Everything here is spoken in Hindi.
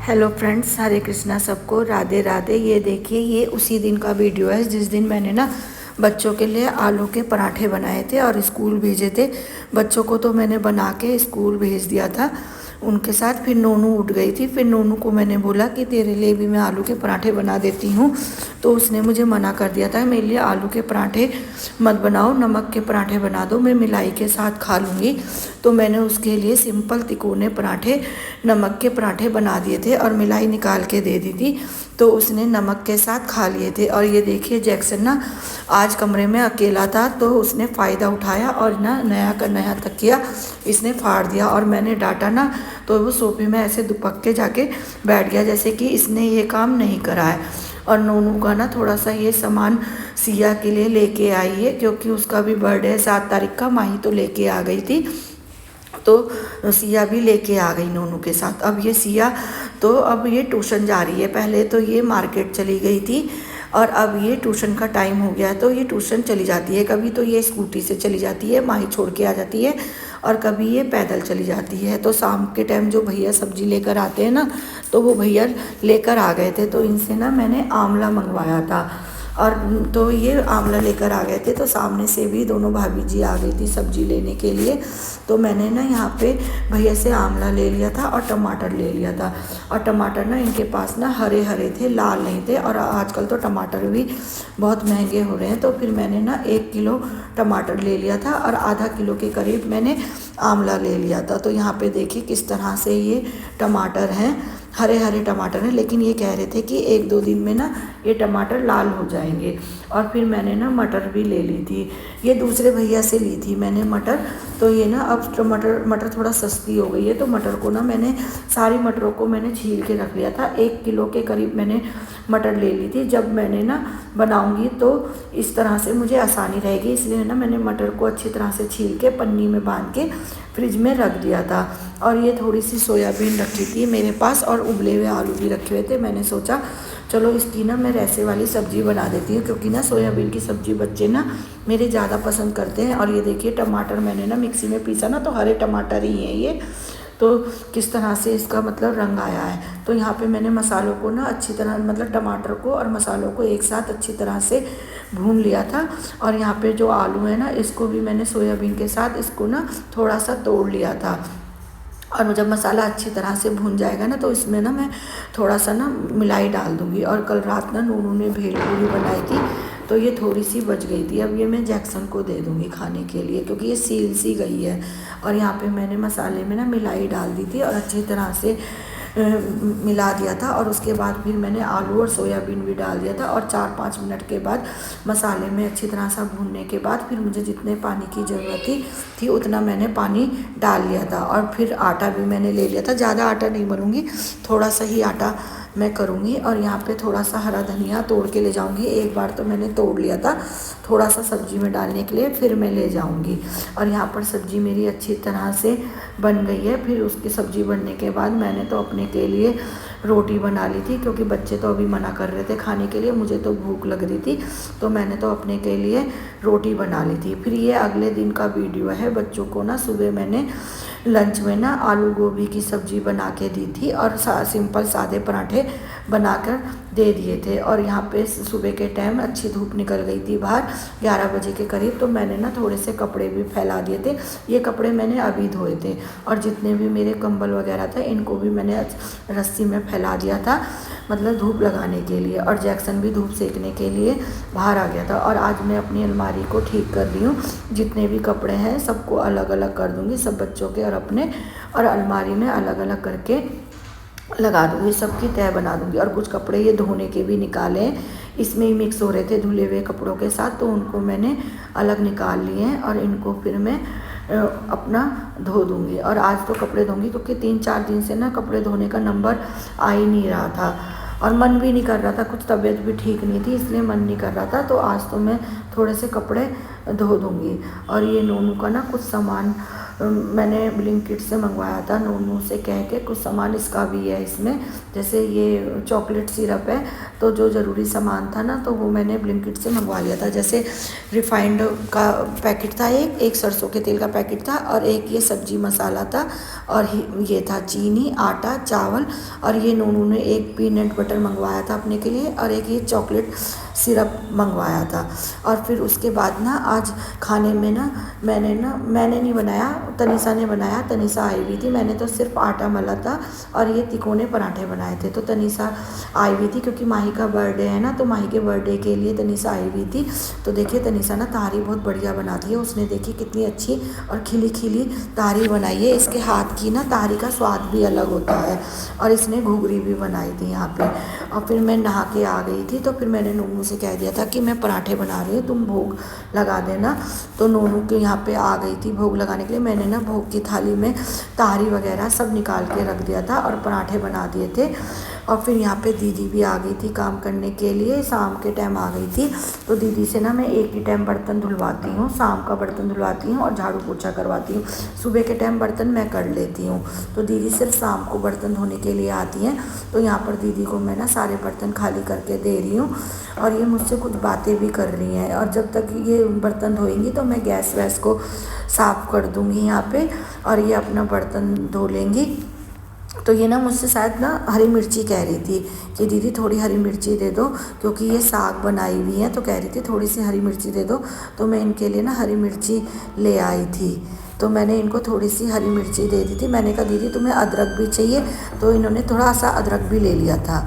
हेलो फ्रेंड्स, हरे कृष्णा सबको, राधे राधे। ये देखिए, ये उसी दिन का वीडियो है जिस दिन मैंने ना बच्चों के लिए आलू के पराठे बनाए थे और स्कूल भेजे थे। बच्चों को तो मैंने बना के स्कूल भेज दिया था उनके साथ। फिर नोनू उठ गई थी, फिर नोनू को मैंने बोला कि तेरे लिए भी मैं आलू के पराठे बना देती हूँ, तो उसने मुझे मना कर दिया था, मेरे लिए आलू के पराठे मत बनाओ, नमक के पराठे बना दो, मैं मिलाई के साथ खा लूँगी। तो मैंने उसके लिए सिंपल तिकोने पराठे, नमक के पराठे बना दिए थे और मिलाई निकाल के दे दी थी, तो उसने नमक के साथ खा लिए थे। और ये देखिए, जैक्सन ना आज कमरे में अकेला था, तो उसने फ़ायदा उठाया और ना नया का नया तकिया इसने फाड़ दिया। और मैंने डांटा ना, तो वो सोफे में ऐसे दुपक के जाके बैठ गया जैसे कि इसने ये काम नहीं करा है। और नोनू का ना थोड़ा सा ये सामान सिया के लिए लेके आई है, क्योंकि उसका भी बर्थडे है 7 तारीख का। माही तो लेके आ गई थी, तो सिया भी लेके आ गई नोनू के साथ। अब ये सिया तो अब ये ट्यूशन जा रही है। पहले तो ये मार्केट चली गई थी और अब ये ट्यूशन का टाइम हो गया है, तो ये ट्यूशन चली जाती है। कभी तो ये स्कूटी से चली जाती है, माही छोड़ के आ जाती है, और कभी ये पैदल चली जाती है। तो शाम के टाइम जो भैया सब्जी लेकर आते हैं ना, तो वो भैया लेकर आ गए थे, तो इनसे ना मैंने आंवला मंगवाया था। और तो ये आंवला लेकर आ गए थे, तो सामने से भी दोनों भाभी जी आ गई थी सब्जी लेने के लिए। तो मैंने ना यहाँ पे भैया से आंवला ले लिया था और टमाटर ले लिया था। और टमाटर ना इनके पास ना हरे हरे थे, लाल नहीं थे, और आजकल तो टमाटर भी बहुत महंगे हो रहे हैं। तो फिर मैंने ना 1 किलो टमाटर ले लिया था और आधा किलो के करीब मैंने आंवला ले लिया था। तो यहाँ पे देखिए किस तरह से ये टमाटर हैं, हरे हरे टमाटर हैं, लेकिन ये कह रहे थे कि 1-2 दिन में ना ये टमाटर लाल हो जाएंगे। और फिर मैंने ना मटर भी ले ली थी, ये दूसरे भैया से ली थी मैंने मटर। तो ये ना अब मटर थोड़ा सस्ती हो गई है, तो मटर को ना मैंने सारी मटरों को मैंने छील के रख लिया था। 1 किलो के करीब मैंने मटर ले ली थी। जब मैंने ना बनाऊंगी तो इस तरह से मुझे आसानी रहेगी, इसलिए ना मैंने मटर को अच्छी तरह से छील के पन्नी में बांध के फ्रिज में रख दिया था। और ये थोड़ी सी सोयाबीन रखी थी मेरे पास और उबले हुए आलू भी रखे हुए थे। मैंने सोचा चलो इसकी ना मैं रैसे वाली सब्ज़ी बना देती हूँ, क्योंकि ना सोयाबीन की सब्ज़ी बच्चे ना मेरे ज़्यादा पसंद करते हैं। और ये देखिए, टमाटर मैंने ना मिक्सी में पीसा ना, तो हरे टमाटर ही हैं ये। तो किस तरह से इसका मतलब रंग आया है। तो यहाँ पे मैंने मसालों को ना अच्छी तरह, मतलब टमाटर को और मसालों को एक साथ अच्छी तरह से भून लिया था। और यहाँ पे जो आलू है ना, इसको भी मैंने सोयाबीन के साथ इसको ना थोड़ा सा तोड़ लिया था। और जब मसाला अच्छी तरह से भून जाएगा ना, तो इसमें ना मैं थोड़ा सा ना मिलाई डाल दूँगी। और कल रात ना नूनू ने भेलपूरी बनाई थी, तो ये थोड़ी सी बच गई थी। अब ये मैं जैक्सन को दे दूँगी खाने के लिए, क्योंकि ये सील सी गई है। और यहाँ पे मैंने मसाले में ना मिलाई डाल दी थी और अच्छी तरह से मिला दिया था। और उसके बाद फिर मैंने आलू और सोयाबीन भी डाल दिया था। और 4-5 मिनट के बाद मसाले में अच्छी तरह से भूनने के बाद फिर मुझे जितने पानी की ज़रूरत थी उतना मैंने पानी डाल लिया था। और फिर आटा भी मैंने ले लिया था, ज़्यादा आटा नहीं भरूँगी, थोड़ा सा ही आटा मैं करूँगी। और यहाँ पे थोड़ा सा हरा धनिया तोड़ के ले जाऊँगी। एक बार तो मैंने तोड़ लिया था थोड़ा सा सब्ज़ी में डालने के लिए, फिर मैं ले जाऊँगी। और यहाँ पर सब्ज़ी मेरी अच्छी तरह से बन गई है। फिर उसकी सब्ज़ी बनने के बाद मैंने तो अपने के लिए रोटी बना ली थी, क्योंकि बच्चे तो अभी मना कर रहे थे खाने के लिए, मुझे तो भूख लग रही थी, तो मैंने तो अपने के लिए रोटी बना ली थी। फिर ये अगले दिन का वीडियो है। बच्चों को ना सुबह मैंने लंच में ना आलू गोभी की सब्ज़ी बना के दी थी और सिंपल सादे पराठे बनाकर दे दिए थे। और यहाँ पे सुबह के टाइम अच्छी धूप निकल गई थी बाहर 11 बजे के करीब, तो मैंने ना थोड़े से कपड़े भी फैला दिए थे। ये कपड़े मैंने अभी धोए थे, और जितने भी मेरे कंबल वगैरह थे इनको भी मैंने रस्सी में फैला दिया था, मतलब धूप लगाने के लिए। और जैक्सन भी धूप सेकने के लिए बाहर आ गया था। और आज मैं अपनी अलमारी को ठीक कर रही हूँ, जितने भी कपड़े हैं सबको अलग अलग कर दूँगी, सब बच्चों के और अपने, और अलमारी में अलग अलग करके लगा दूँगी, सबकी तह बना दूँगी। और कुछ कपड़े ये धोने के भी निकाले हैं, इसमें ही मिक्स हो रहे थे धुले हुए कपड़ों के साथ, तो उनको मैंने अलग निकाल लिए हैं। और इनको फिर मैं अपना धो दूँगी। और आज तो कपड़े धोंगी, क्योंकि 3-4 दिन से ना कपड़े धोने का नंबर आ ही नहीं रहा था, और मन भी नहीं कर रहा था, कुछ तबीयत भी ठीक नहीं थी, इसलिए मन नहीं कर रहा था। तो आज तो मैं थोड़े से कपड़े धो दूँगी। और ये नोनू का ना कुछ सामान मैंने ब्लिंकिट से मंगवाया था, नूनू से कह के। कुछ सामान इसका भी है इसमें, जैसे ये चॉकलेट सिरप है, तो जो ज़रूरी सामान था ना तो वो मैंने ब्लिंकिट से मंगवा लिया था। जैसे रिफाइंड का पैकेट था, एक सरसों के तेल का पैकेट था, और एक ये सब्जी मसाला था, और ये था चीनी, आटा, चावल, और ये नूनू ने एक पीनट बटर मंगवाया था अपने के लिए, और एक ये चॉकलेट सिरप मंगवाया था। और फिर उसके बाद ना आज खाने में ना मैंने नहीं बनाया, तनीषा ने बनाया। तनीषा आई हुई थी, मैंने तो सिर्फ आटा मला था और ये तिकोने पराठे बनाए थे। तो तनीषा आई हुई थी क्योंकि माही का बर्थडे है ना, तो माही के बर्थडे के लिए तनीषा आई हुई थी। तो देखिए तनीषा ना तारी बहुत बढ़िया बनाती है, उसने देखी कितनी अच्छी और खिली खिली तारी बनाई है। इसके हाथ की ना तारी का स्वाद भी अलग होता है। और इसने घुघरी भी बनाई थी यहाँ पे। और फिर मैं नहा के आ गई थी, तो फिर मैंने नूनू से कह दिया था कि मैं पराठे बना रही हूँ, तुम भोग लगा देना। तो नूनू के यहाँ पे आ गई थी भोग लगाने के लिए। मैंने ना भोग की थाली में तारी वगैरह सब निकाल के रख दिया था और पराठे बना दिए थे। और फिर यहाँ पे दीदी भी आ गई थी काम करने के लिए, शाम के टाइम आ गई थी। तो दीदी से ना मैं एक ही टाइम बर्तन धुलवाती हूँ, शाम का बर्तन धुलवाती हूँ और झाड़ू पोछा करवाती हूँ। सुबह के टाइम बर्तन मैं कर लेती हूँ, तो दीदी सिर्फ शाम को बर्तन धोने के लिए आती हैं। तो यहाँ पर दीदी को मैं ना सारे बर्तन खाली करके दे रही हूँ, और ये मुझसे कुछ बातें भी कर रही हैं। और जब तक ये बर्तन धोएंगी तो मैं गैस वैस को साफ़ कर दूँगी यहाँ पे, और ये अपना बर्तन धो लेंगी। तो ये ना मुझसे शायद ना हरी मिर्ची कह रही थी कि दीदी थोड़ी हरी मिर्ची दे दो, क्योंकि ये साग बनाई हुई है, तो कह रही थी थोड़ी सी हरी मिर्ची दे दो। तो मैं इनके लिए ना हरी मिर्ची ले आई थी, तो मैंने इनको थोड़ी सी हरी मिर्ची दे दी थी। मैंने कहा दीदी तुम्हें अदरक भी चाहिए, तो इन्होंने थोड़ा सा अदरक भी ले लिया था।